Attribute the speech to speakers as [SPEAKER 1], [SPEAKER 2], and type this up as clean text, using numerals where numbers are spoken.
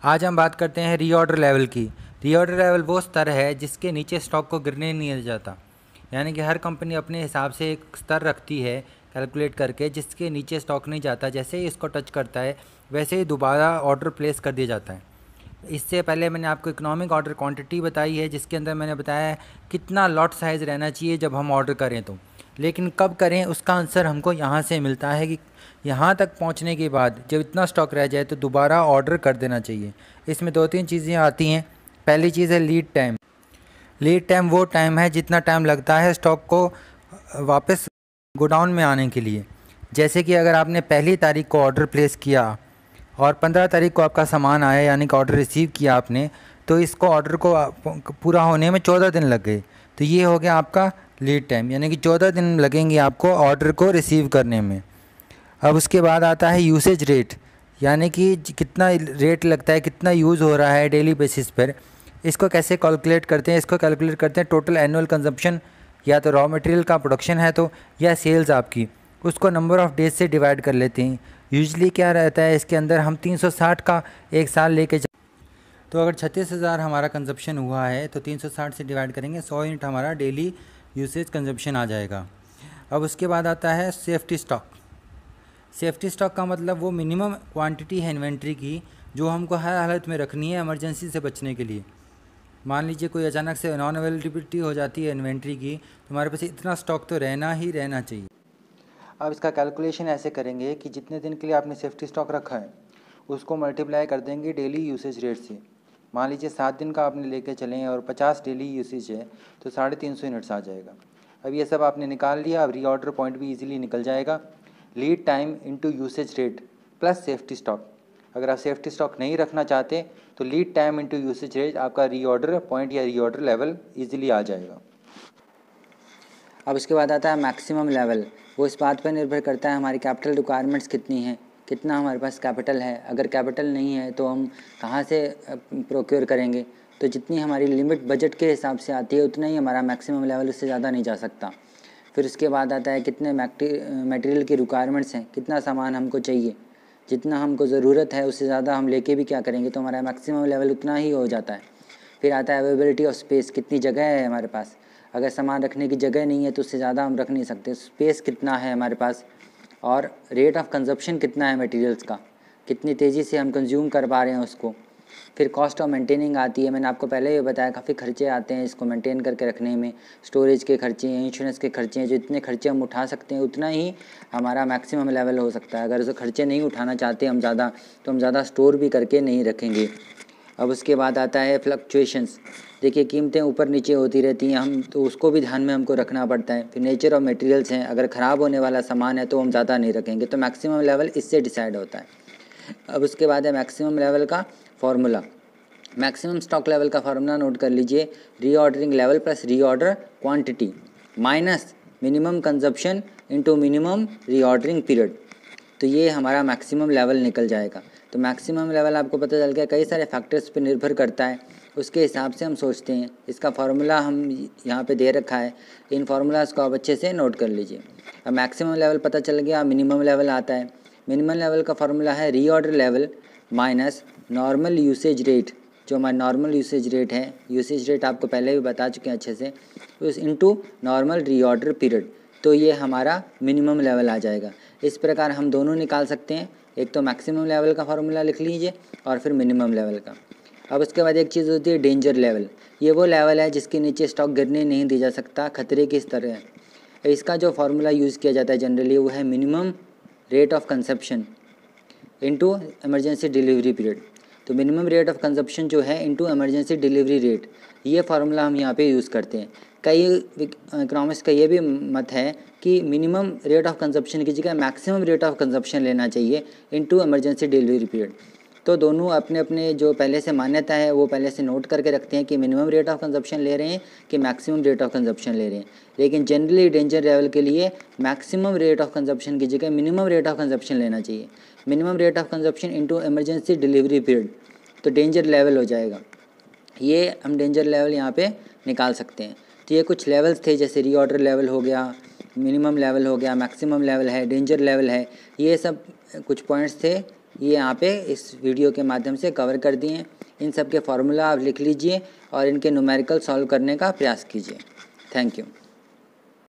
[SPEAKER 1] आज हम बात करते हैं रीऑर्डर लेवल की। रीऑर्डर लेवल वो स्तर है जिसके नीचे स्टॉक को गिरने नहीं दिया जाता। यानी कि हर कंपनी अपने हिसाब से एक स्तर रखती है कैलकुलेट करके, जिसके नीचे स्टॉक नहीं जाता। जैसे ही इसको टच करता है वैसे ही दोबारा ऑर्डर प्लेस कर दिया जाता है। इससे पहले मैंने आपको इकोनॉमिक ऑर्डर क्वांटिटी बताई है, जिसके अंदर मैंने बताया है कितना लॉट साइज़ रहना चाहिए जब हम ऑर्डर करें तो। लेकिन कब करें उसका आंसर हमको यहाँ से मिलता है कि यहाँ तक पहुँचने के बाद जब इतना स्टॉक रह जाए तो दोबारा ऑर्डर कर देना चाहिए। इसमें 2-3 चीज़ें आती हैं। पहली चीज़ है लीड टाइम। लीड टाइम वो टाइम है जितना टाइम लगता है स्टॉक को वापस गोडाउन में आने के लिए। जैसे कि अगर आपने पहली तारीख को ऑर्डर प्लेस किया और 15 तारीख को आपका सामान आया, यानी कि ऑर्डर रिसीव किया आपने, तो इसको ऑर्डर को पूरा होने में 14 दिन लग गए। तो ये हो गया आपका लीड टाइम, यानी कि 14 दिन लगेंगे आपको ऑर्डर को रिसीव करने में। अब उसके बाद आता है यूसेज रेट, यानी कि कितना रेट लगता है, कितना यूज़ हो रहा है डेली बेसिस पर। इसको कैसे कैलकुलेट करते हैं? इसको कैलकुलेट करते हैं टोटल एनुअल कंजप्शन, या तो रॉ मटेरियल का प्रोडक्शन है तो, या सेल्स आपकी, उसको नंबर ऑफ़ डेज से डिवाइड कर लेते हैं। यूजली क्या रहता है इसके अंदर, हम 360 का एक साल लेके तो अगर 36,000 हमारा कंजप्शन हुआ है तो 360 से डिवाइड करेंगे, 100 यूनिट हमारा डेली यूसेज कंजप्शन आ जाएगा। अब उसके बाद आता है सेफ्टी स्टॉक। सेफ्टी स्टॉक का मतलब वो मिनिमम क्वांटिटी है इन्वेंट्री की जो हमको हर हालत में रखनी है इमरजेंसी से बचने के लिए। मान लीजिए कोई अचानक से नॉन अवेलेबिलिटी हो जाती है इन्वेंट्री की, तो हमारे पास इतना स्टॉक तो रहना ही रहना चाहिए। अब इसका कैलकुलेशन ऐसे करेंगे कि जितने दिन के लिए आपने सेफ्टी स्टॉक रखा है उसको मल्टीप्लाई कर देंगे डेली यूसेज रेट से। मान लीजिए 7 दिन का आपने लेके चलें और 50 डेली यूसेज है तो 350 यूनिट्स आ जाएगा। अब ये सब आपने निकाल लिया। अब रीऑर्डर पॉइंट भी इजीली निकल जाएगा। Lead time into usage rate plus safety stock. अगर आप सेफ्टी स्टॉक नहीं रखना चाहते तो lead time into usage rate आपका रीऑर्डर पॉइंट या रीऑर्डर लेवल इजीली आ जाएगा। अब इसके बाद आता है मैक्सिमम लेवल। वो इस बात पर निर्भर करता है हमारी कैपिटल रिक्वायरमेंट्स कितनी हैं, कितना हमारे पास कैपिटल है। अगर कैपिटल नहीं है तो हम कहाँ से प्रोक्योर करेंगे? तो जितनी हमारी लिमिट बजट के हिसाब से आती है उतना ही हमारा मैक्सिमम लेवल, उससे ज़्यादा नहीं जा सकता। फिर उसके बाद आता है कितने मटेरियल की रिक्वायरमेंट्स हैं, कितना सामान हमको चाहिए। जितना हमको ज़रूरत है उससे ज़्यादा हम लेके भी क्या करेंगे, तो हमारा मैक्सिमम लेवल उतना ही हो जाता है। फिर आता है अवेलेबिलिटी ऑफ स्पेस, कितनी जगह है हमारे पास। अगर सामान रखने की जगह नहीं है तो उससे ज़्यादा हम रख नहीं सकते। स्पेस कितना है हमारे पास, और रेट ऑफ कंजप्शन कितना है मटेरियल्स का, कितनी तेज़ी से हम कंज्यूम कर पा रहे हैं उसको। फिर कॉस्ट ऑफ मेंटेनिंग आती है। मैंने आपको पहले ही बताया काफ़ी खर्चे आते हैं इसको मेंटेन करके रखने में। स्टोरेज के खर्चे हैं, इंश्योरेंस के खर्चे हैं। जो इतने खर्चे हम उठा सकते हैं उतना ही हमारा मैक्सिमम लेवल हो सकता है। अगर उसे खर्चे नहीं उठाना चाहते हम ज़्यादा, तो हम ज़्यादा स्टोर भी करके नहीं रखेंगे। अब उसके बाद आता है फ्लक्चुएशंस। देखिए कीमतें ऊपर नीचे होती रहती हैं, हम तो उसको भी ध्यान में हमको रखना पड़ता है। फिर नेचर ऑफ मटेरियल्स हैं, अगर ख़राब होने वाला सामान है तो हम ज़्यादा नहीं रखेंगे। तो मैक्सिमम लेवल इससे डिसाइड होता है। अब उसके बाद है मैक्सिमम लेवल का फार्मूला। मैक्सिमम स्टॉक लेवल का फार्मूला नोट कर लीजिए। Reordering level plus reorder quantity minus minimum consumption into minimum reordering period. तो ये हमारा मैक्सिमम लेवल निकल जाएगा। तो मैक्सिमम लेवल आपको पता चल गया, कई सारे फैक्टर्स पे निर्भर करता है, उसके हिसाब से हम सोचते हैं। इसका फार्मूला हम यहाँ पे दे रखा है, इन फार्मूलाज को आप अच्छे से नोट कर लीजिए। अब मैक्सिमम लेवल पता चल गया, मिनिमम लेवल आता है। मिनिमम लेवल का फार्मूला है reorder level minus normal usage rate. जो हमारा नॉर्मल यूसेज रेट है, यूसेज रेट आपको पहले भी बता चुके हैं अच्छे से, उस इनटू नॉर्मल रीऑर्डर पीरियड। तो ये हमारा मिनिमम लेवल आ जाएगा। इस प्रकार हम दोनों निकाल सकते हैं, एक तो मैक्सिमम लेवल का फार्मूला लिख लीजिए और फिर मिनिमम लेवल का। अब उसके बाद एक चीज़ होती है डेंजर लेवल। ये वो लेवल है जिसके नीचे स्टॉक गिरने नहीं दिया जा सकता, खतरे की स्तर है। इसका जो फार्मूला यूज़ किया जाता है जनरली वो है minimum rate of consumption into emergency delivery period. तो मिनिमम रेट ऑफ कंजप्शन जो है इनटू इमरजेंसी डिलीवरी रेट, ये फार्मूला हम यहाँ पे यूज़ करते हैं। कई इकोनॉमिस्ट का ये भी मत है कि मिनिमम रेट ऑफ कंजप्शन की जगह मैक्सिमम रेट ऑफ कंजप्शन लेना चाहिए इनटू इमरजेंसी डिलीवरी पीरियड। तो दोनों अपने अपने जो पहले से मान्यता है वो पहले से नोट करके रखते हैं कि मिनिमम रेट ऑफ कंजप्शन ले रहे हैं कि मैक्सिमम रेट ऑफ कंजप्शन ले रहे हैं। लेकिन जनरली डेंजर लेवल के लिए मैक्सिमम रेट ऑफ कंजप्शन की जगह मिनिमम रेट ऑफ कंजप्शन लेना चाहिए। Minimum rate of consumption into emergency delivery period, तो डेंजर लेवल हो जाएगा। ये हम डेंजर लेवल यहाँ पे निकाल सकते हैं। तो ये कुछ लेवल्स थे, जैसे रीऑर्डर लेवल हो गया, मिनिमम लेवल हो गया, मैक्सिमम लेवल है, डेंजर लेवल है। ये सब कुछ पॉइंट्स थे ये यहाँ पे इस वीडियो के माध्यम से कवर कर दिए हैं। इन सब के फार्मूला आप लिख लीजिए और इनके न्यूमेरिकल सॉल्व करने का प्रयास कीजिए। Thank you.